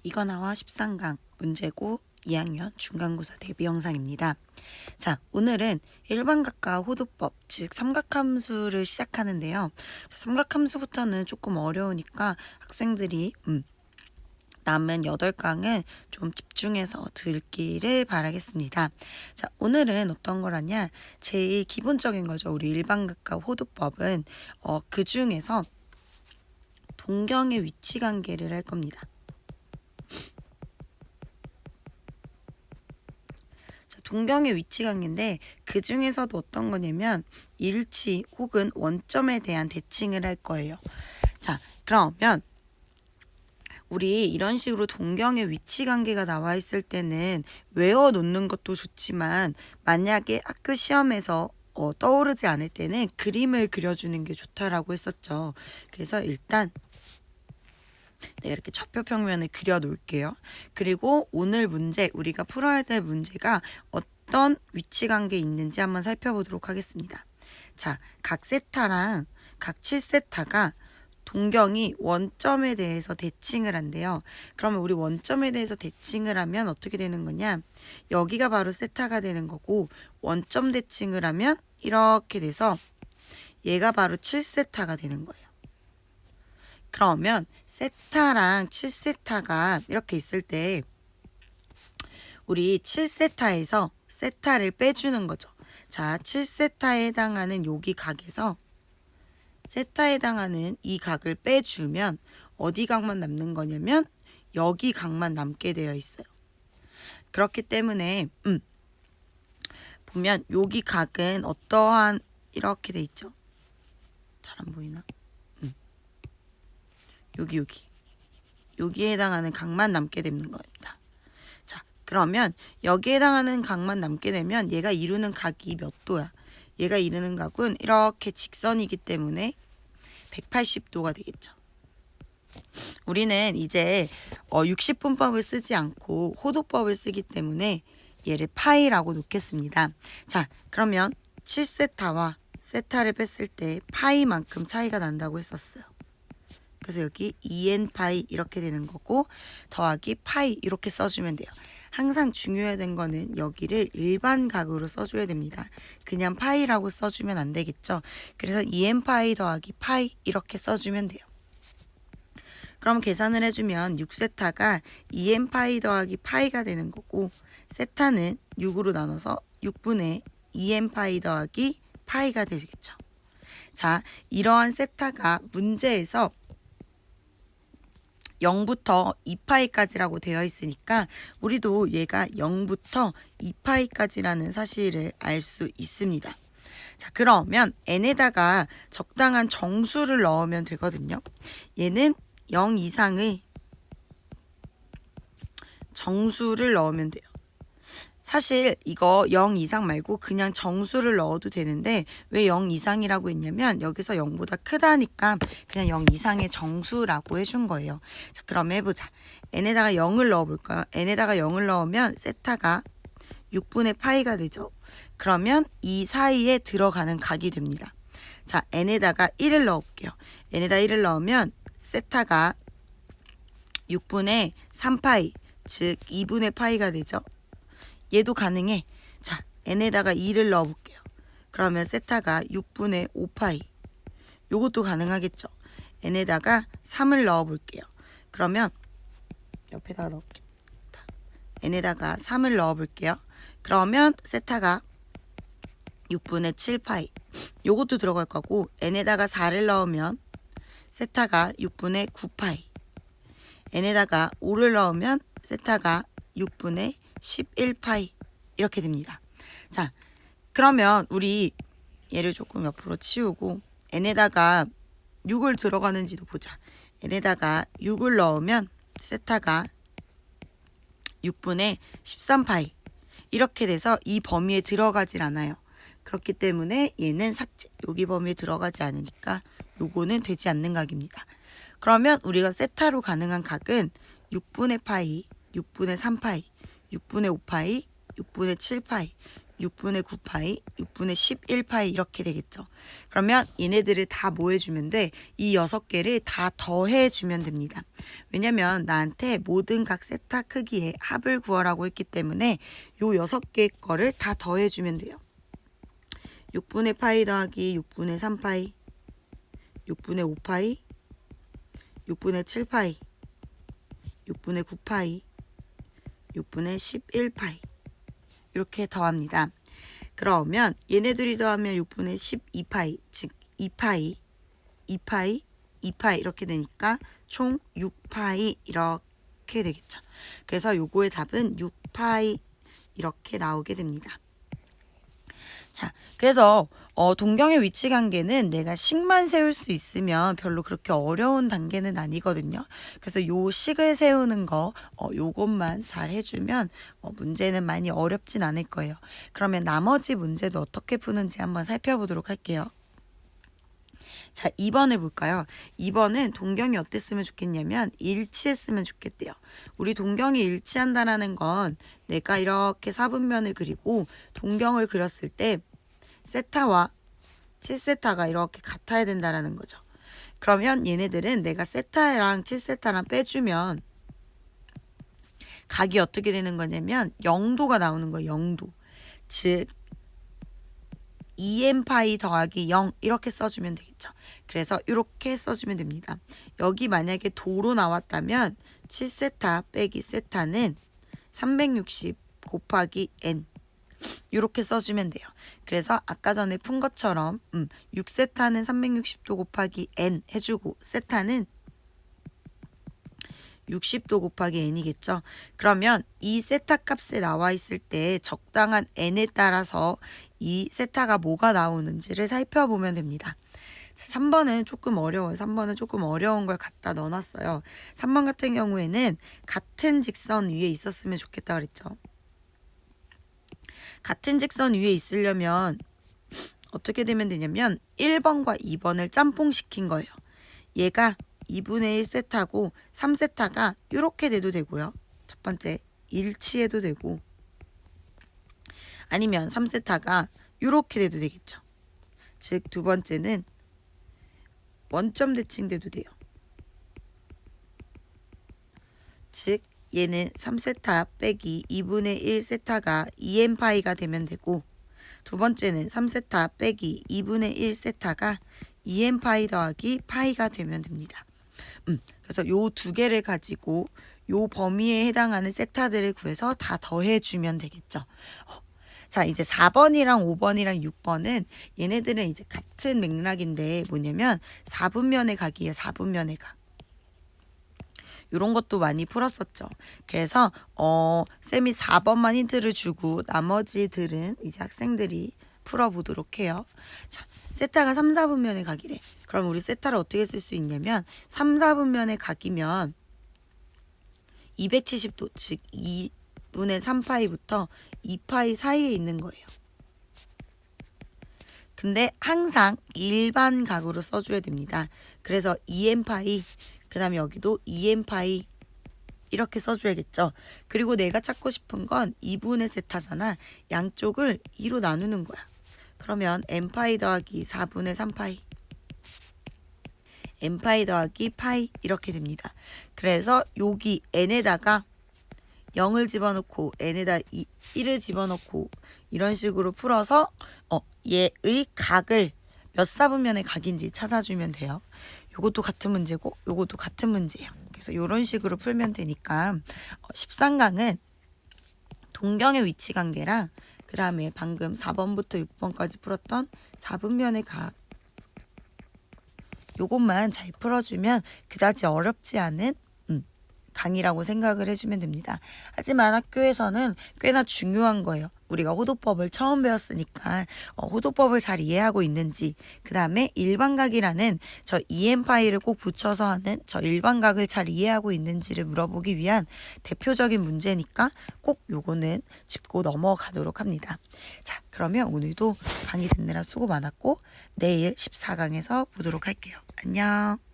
이거나와 13강 문제고 2학년 중간고사 대비 영상입니다. 자, 오늘은 일반각과 호도법, 즉 삼각함수를 시작하는데요. 자, 삼각함수부터는 조금 어려우니까 학생들이 남은 8강은 좀 집중해서 듣기를 바라겠습니다. 자, 오늘은 어떤 거라냐? 제일 기본적인 거죠. 우리 일반각과 호도법은 그 중에서 동경의 위치 관계를 할 겁니다. 동경의 위치 관계인데 그 중에서도 어떤 거냐면 일치 혹은 원점에 대한 대칭을 할 거예요. 자, 그러면 우리 이런 식으로 동경의 위치 관계가 나와 있을 때는 외워 놓는 것도 좋지만 만약에 학교 시험에서 떠오르지 않을 때는 그림을 그려주는 게 좋다라고 했었죠. 그래서 일단 내가 이렇게 좌표 평면을 그려 놓을게요. 그리고 오늘 문제, 우리가 풀어야 될 문제가 어떤 위치 관계 있는지 한번 살펴보도록 하겠습니다. 자, 각 세타랑 각 7세타가 동경이 원점에 대해서 대칭을 한대요. 그러면 우리 원점에 대해서 대칭을 하면 어떻게 되는 거냐? 여기가 바로 세타가 되는 거고 원점 대칭을 하면 이렇게 돼서 얘가 바로 7세타가 되는 거예요. 그러면 세타랑 7세타가 이렇게 있을 때 우리 7세타에서 세타를 빼주는 거죠. 자, 7세타에 해당하는 여기 각에서 세타에 해당하는 이 각을 빼주면 어디 각만 남는 거냐면 여기 각만 남게 되어 있어요. 그렇기 때문에 보면 여기 각은 어떠한 이렇게 돼 있죠. 잘 안 보이나? 여기에 해당하는 각만 남게 되는 겁니다. 자, 그러면 여기에 해당하는 각만 남게 되면 얘가 이루는 각이 몇 도야? 얘가 이루는 각은 이렇게 직선이기 때문에 180도가 되겠죠. 우리는 이제 60분법을 쓰지 않고 호도법을 쓰기 때문에 얘를 파이라고 놓겠습니다. 자, 그러면 7세타와 세타를 뺐을 때 파이만큼 차이가 난다고 했었어요. 그래서 여기 2n 파이 이렇게 되는 거고 더하기 파이 이렇게 써주면 돼요. 항상 중요해야 된 거는 여기를 일반 각으로 써줘야 됩니다. 그냥 파이라고 써주면 안 되겠죠. 그래서 2n 파이 더하기 파이 이렇게 써주면 돼요. 그럼 계산을 해주면 6세타가 2n 파이 더하기 파이가 되는 거고 세타는 6으로 나눠서 6분의 2n 파이 더하기 파이가 되겠죠. 자, 이러한 세타가 문제에서 0부터 2파이까지라고 되어 있으니까 우리도 얘가 0부터 2파이까지라는 사실을 알 수 있습니다. 자, 그러면 n에다가 적당한 정수를 넣으면 되거든요. 얘는 0 이상의 정수를 넣으면 돼요. 사실 이거 0 이상 말고 그냥 정수를 넣어도 되는데 왜 0 이상이라고 했냐면 여기서 0보다 크다니까 그냥 0 이상의 정수라고 해준 거예요. 자, 그럼 해보자. n에다가 0을 넣어볼까요? n에다가 0을 넣으면 세타가 6분의 파이가 되죠. 그러면 이 사이에 들어가는 각이 됩니다. 자, n에다가 1을 넣어볼게요. n에다 1을 넣으면 세타가 6분의 3파이 즉 2분의 파이가 되죠. 얘도 가능해. 자, n에다가 2를 넣어볼게요. 그러면 세타가 6분의 5파이. 요것도 가능하겠죠. n에다가 3을 넣어볼게요. 그러면 옆에다가 넣겠다. n에다가 3을 넣어볼게요. 그러면 세타가 6분의 7파이. 요것도 들어갈 거고 n에다가 4를 넣으면 세타가 6분의 9파이. n에다가 5를 넣으면 세타가 6분의 11파이 이렇게 됩니다. 자, 그러면 우리 얘를 조금 옆으로 치우고 n에다가 6을 들어가는지도 보자. n에다가 6을 넣으면 세타가 6분의 13파이 이렇게 돼서 이 범위에 들어가질 않아요. 그렇기 때문에 얘는 삭제. 여기 범위에 들어가지 않으니까 요거는 되지 않는 각입니다. 그러면 우리가 세타로 가능한 각은 6분의 파이, 6분의 3파이 6분의 5파이, 6분의 7파이 6분의 9파이, 6분의 11파이 이렇게 되겠죠. 그러면 얘네들을 다 뭐 해주면 돼? 이 6개를 다 더해주면 됩니다. 왜냐면 나한테 모든 각 세타 크기의 합을 구하라고 했기 때문에 요 6개 거를 다 더해주면 돼요. 6분의 파이 더하기 6분의 3파이, 6분의 5파이, 6분의 7파이, 6분의 9파이, 6분의 11파이 이렇게 더합니다. 그러면 얘네들이 더하면 6분의 12파이, 즉 2파이, 2파이, 2파이 이렇게 되니까 총 6파이 이렇게 되겠죠. 그래서 요거의 답은 6파이 이렇게 나오게 됩니다. 자, 그래서 동경의 위치 관계는 내가 식만 세울 수 있으면 별로 그렇게 어려운 단계는 아니거든요. 그래서 요 식을 세우는 거 요것만 잘 해주면 문제는 많이 어렵진 않을 거예요. 그러면 나머지 문제도 어떻게 푸는지 한번 살펴보도록 할게요. 자, 2번을 볼까요? 2번은 동경이 어땠으면 좋겠냐면 일치했으면 좋겠대요. 우리 동경이 일치한다라는 건 내가 이렇게 4분면을 그리고 동경을 그렸을 때 세타와 7세타가 이렇게 같아야 된다라는 거죠. 그러면 얘네들은 내가 세타랑 7세타랑 빼주면 각이 어떻게 되는 거냐면 0도가 나오는 거예요. 0도. 즉 2n파이 더하기 0 이렇게 써주면 되겠죠. 그래서 이렇게 써주면 됩니다. 여기 만약에 도로 나왔다면 7세타 빼기 세타는 360 곱하기 n 이렇게 써주면 돼요. 그래서 아까 전에 푼 것처럼 6세타는 360도 곱하기 n 해주고 세타는 60도 곱하기 n이겠죠. 그러면 이 세타 값에 나와 있을 때 적당한 n에 따라서 이 세타가 뭐가 나오는지를 살펴보면 됩니다. 3번은 조금 어려워요. 3번은 조금 어려운 걸 갖다 넣어놨어요. 3번 같은 경우에는 같은 직선 위에 있었으면 좋겠다 그랬죠. 같은 직선 위에 있으려면 어떻게 되면 되냐면 1번과 2번을 짬뽕시킨 거예요. 얘가 2분의 1세타고 3세타가 이렇게 돼도 되고요. 첫 번째 일치해도 되고 아니면 3세타가 이렇게 돼도 되겠죠. 즉 두 번째는 원점 대칭돼도 돼요. 즉 얘는 3세타 빼기 2분의 1세타가 2n파이가 되면 되고 두 번째는 3세타 빼기 2분의 1세타가 2n파이 더하기 파이가 되면 됩니다. 그래서 요 두 개를 가지고 요 범위에 해당하는 세타들을 구해서 다 더해주면 되겠죠. 자, 이제 4번이랑 5번이랑 6번은 얘네들은 이제 같은 맥락인데 뭐냐면 4분면의 각이에요. 4분면의 각. 이런 것도 많이 풀었었죠. 그래서 쌤이 4번만 힌트를 주고 나머지들은 이제 학생들이 풀어보도록 해요. 자, 세타가 3, 4분면의 각이래. 그럼 우리 세타를 어떻게 쓸 수 있냐면 3, 4분면의 각이면 270도 즉 2분의 3파이부터 2파이 사이에 있는 거예요. 근데 항상 일반 각으로 써줘야 됩니다. 그래서 2n파이 그 다음에 여기도 2n파이 이렇게 써줘야겠죠. 그리고 내가 찾고 싶은 건 2분의 세타잖아. 양쪽을 2로 나누는 거야. 그러면 n파이 더하기 4분의 3파이 n파이 더하기 파이 이렇게 됩니다. 그래서 여기 n에다가 0을 집어넣고 n에다 1을 집어넣고 이런 식으로 풀어서 얘의 각을 몇 사분면의 각인지 찾아주면 돼요. 요것도 같은 문제고 요것도 같은 문제예요. 그래서 이런 식으로 풀면 되니까 13강은 동경의 위치 관계랑 그 다음에 방금 4번부터 6번까지 풀었던 4분면의 각 요것만 잘 풀어주면 그다지 어렵지 않은 강의라고 생각을 해주면 됩니다. 하지만 학교에서는 꽤나 중요한 거예요. 우리가 호도법을 처음 배웠으니까 호도법을 잘 이해하고 있는지 그 다음에 일반각이라는 저 EM파이를 꼭 붙여서 하는 저 일반각을 잘 이해하고 있는지를 물어보기 위한 대표적인 문제니까 꼭 요거는 짚고 넘어가도록 합니다. 자, 그러면 오늘도 강의 듣느라 수고 많았고 내일 14강에서 보도록 할게요. 안녕.